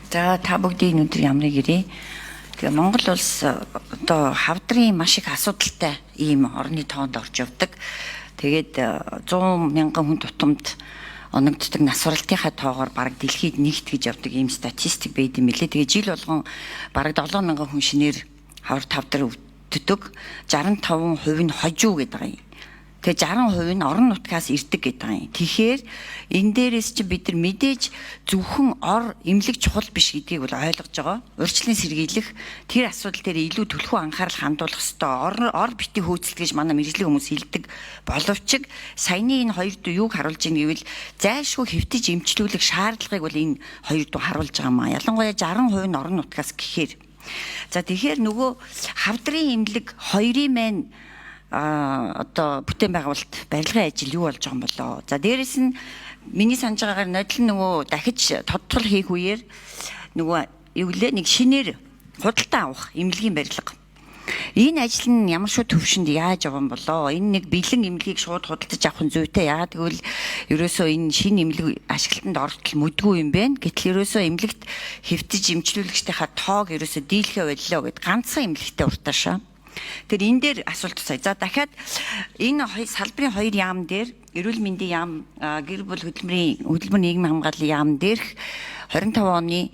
За та бүгдийн өнөөдөр ямрыг ирээ. Тэгээ Монгол улс одоо хавдрын маш их асуудалтай ийм орны тоонд орж явдаг. Тэгээд 100 мянган хүн тутамд оногддог насваралтынхаа тоогоор бараг дэлхийд нэгт гэж явдаг ийм статистик байд юм лээ. Тэгээ жил болгон бараг 7 мянган хүн шинээр хавдар өвддөг. 65% нь хожуу гэдэг юм. Тэгээ 60% нь орон нутгаас ирдэг гэдэг юм. Тэгэхээр энэ дээрээс чи бид нар мэдээж зөвхөн ор эмнэлэг чухал биш гэдгийг бол ойлгож байгаа. Урьдчилан сэргийлэх тэр асуудал дээр илүү төлхөө анхаарал хандуулах ёстой. Ор бити хөөцөлт гэж манай мэргэжлийн хүмүүс хэлдэг. Боловч саяны энэ хоёр дуу юуг харуулж ийн гэвэл зайлшгүй хэвтэж эмчлүүлэх шаардлагыг бол энэ хоёр дуу харуулж байгаа маа. Ялангуяа 60% нь орон нутгаас гэхээр. За тэгэхээр нөгөө хавдрын эмнэлэг хоёрын мань одоо бүтээн байгуулалт барилгын ажил юу болж байгаа юм болоо. За дээрэс нь миний санаж байгаагаар нодлон нөгөө дахиж тодтол хийх үеэр нөгөө юу гэлээ нэг шинээр худалдаа авах эмнэлгийн барилга. Энэ ажил нь ямар шүү төвшөнд яаж явсан болоо. Энэ нэг бэлэн эмнэлгийг шууд худалдаж авах нь зүйтэй. Яагаад гэвэл ерөөсөө энэ шинэ эмнэлэг ашиглалтанд оролтол мэдгүй юм байна. Гэтэл ерөөсөө эмнэлэгт хэвтэж эмчлүүлэгчдийнхаа тоог ерөөсөө дийлхэ боллоо гэд ганцхан эмнэлэгтээ уртаашаа. Тэр энэ дээр асуулт тусаа. За дахиад энэ салбарын хоёр яам дээр эрүүл мэндийн яам, гэр бүл хөдөлмөрийн нийгмийн хамгааллын яам дээрх 25 оны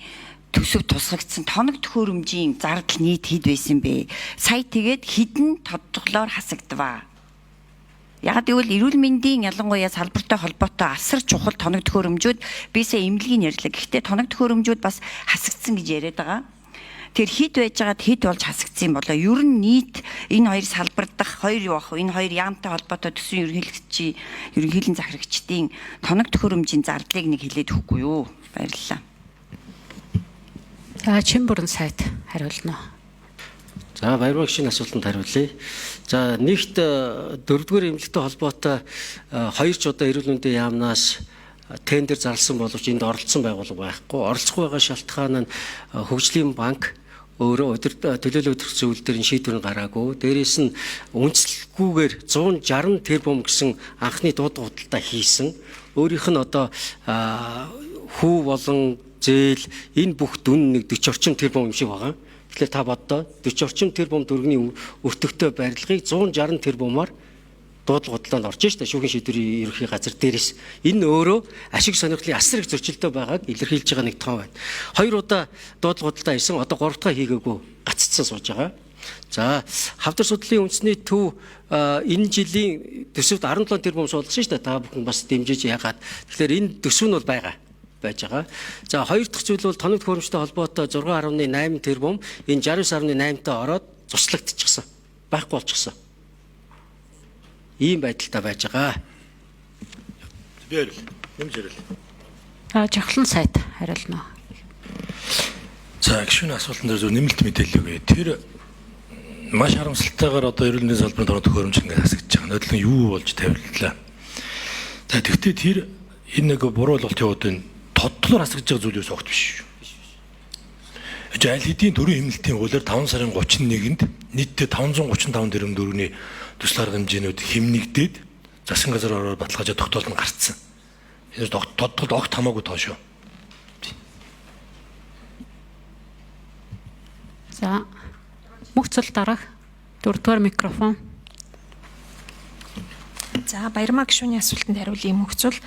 төсөв тусгагдсан тоног төхөөрөмжийн зардал нийт хэд байсан бэ? Сая тэгээд хэдэн тодтоглоор хасагдваа? Яг гэвэл эрүүл мэндийн ялангуяа салбартай холбоотой асар чухал тоног төхөөрөмжүүд бисээ эмнэлгийн ярьлаа. Гэхдээ тоног төхөөрөмжүүд бас хасагдсан гэж яриад байгаа. Тэр хэд байж байгаад хэд болж хасагдсан юм болоо. Ер нь нийт энэ хоёр салбар дах хоёр юу ах вэ? Энэ хоёр яамтай холбоотой төсвийн ерөнхийлөгчийн захирагчдын тоног төхөөрөмжийн зардлыг нэг хэлээд өгөхгүй юу? Баярлалаа. За Чимбүрэн сайд хариулна. За баярмагшийн асуултанд хариулъя. За нэгт 4-р эмнэлэгтэй холбоотой хоёр ч одоо эрүүл мэндийн яамнаас тендер зарласан боловч энд оролцсон байгууллага байхгүй. Оролцох байгаа шалтгаан нь хөгжлийн банк өөрөө төлөөлөл өдөрт зөвлөлтөөр шийдвэр гараагүй. Дээрээс нь үнэлэлгүйгээр 160 тэрбум гэсэн анхны дуудлага худалдаа хийсэн. Өөрийнх нь одоо хүү болон зээл энэ бүх дүн нэг 40 орчим тэрбум юм шиг байгаа. Тэгэхээр та боддоо 40 орчим тэрбум төгрөгийн өртөгтэй барилгыг 160 тэрбумаар дуудлага худалдаанд орж штэ шүүхийн шийдвэрийн ерөнхий газар дээрээс энэ өөрөө ашиг сонирхлын асар их зөрчилтэй байгааг илэрхийлж байгаа нэг тоо байна. 2 удаа дуудлага худалдаа хийсэн одоо 3 дахь хийгээгүй гаццсан сууж байгаа. За хавдар судлалын үндэсний төв энэ жилийн төсөвт 17 тэрбум суулгасан штэ та бүхэн бас дэмжиж яагаад. Тэгэхээр энэ төсөв нь бол байгаа байж байгаа. За хоёр дахь зүйл бол тоног төхөөрөмжтэй холбоотой 6.8 тэрбум энэ 69.8 таа ороод цуслагдчихсан. Байхгүй болчихсон. Ийм байдалтай байж байгаа. Нэмж ярил. Жавхлан сайд хариулна. За гişүн асуултан дээр зөв нэмэлт мэдээлэл өгье. Тэр маш харамсалтайгаар одоо эрүүл мэндийн салбарын тоног төхөөрөмж ингээд хасагдж байгаа. Нодлон юу болж тавилтлаа. За тэгвэл тэр энэ нэг буруу ойлголт яваад байна. Тоддлоор хасагдж байгаа зүйл өсөөгт биш. Аль хэдийн төрийн эмнэлтийн хуулиар 5 сарын 31-нд нийтдээ 535 тэрбум төгрөгийн төсөл арга хэмжээнүүд хэмнэгдээд засгийн газар ороод баталгаажаад тогтоолд нь гарцсан. Энэ тодтолд огт хамаагүй тоо шүү. За мөхцөл дараах 4-р микрофон. За баярмаа гишүүний асуултанд хариулъя мөхцөл.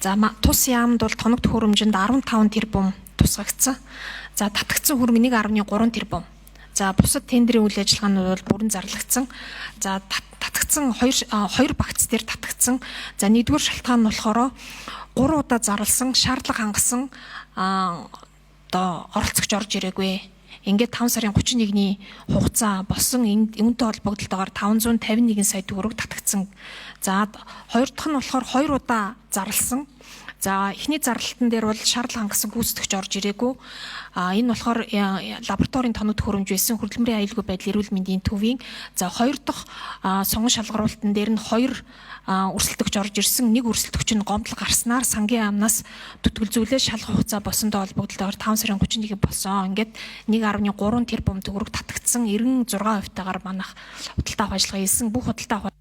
За тус яамд бол тоног төхөөрөмжөнд 15 тэрбум тусгагдсан. За татагдсан хөрөнгө 1.3 тэрбум. За бусад тендерийн үйл ажиллагаанууд бол бүрэн зарлагдсан. За татагдсан хоёр багц дээр татагдсан. За нэгдүгээр шалтгаан нь болохоор 3 удаа зарласан, шаардлага хангасан одоо оролцогч орж ирээгүй. Ингээд 5 сарын 31-ний хугацаа болсон үүнтэй холбогдлолтойгоор 551 сая төгрөг татагдсан. За хоёр дахь нь болохоор 2 удаа зарласан. За эхний зарлалтан дээр бол шаардлага хангасан гүйцэтгэгч орж ирээгүй. Энэ болохоор лабораторийн тоног төхөөрөмж байсан хөдөлмөрийн аюулгүй байдал эрүүл мэндийн төвийн. За хоёр дахь сонгон шалгаруулалтан дээр нь 2 өрсөлдөгч орж ирсэн. Нэг өрсөлдөгч нь гомдол гарснаар сангийн амнаас төтгөлзүүлээ шалгах хугацаа босондоо холбогдлолтойгоор 5 сарын 31-ийг болсон. Ингээд 1.3 тэрбум төгрөг татагдсан 96% таагаар манайх худалдаа авах ажиллагаа хийсэн. Бүх худалдаа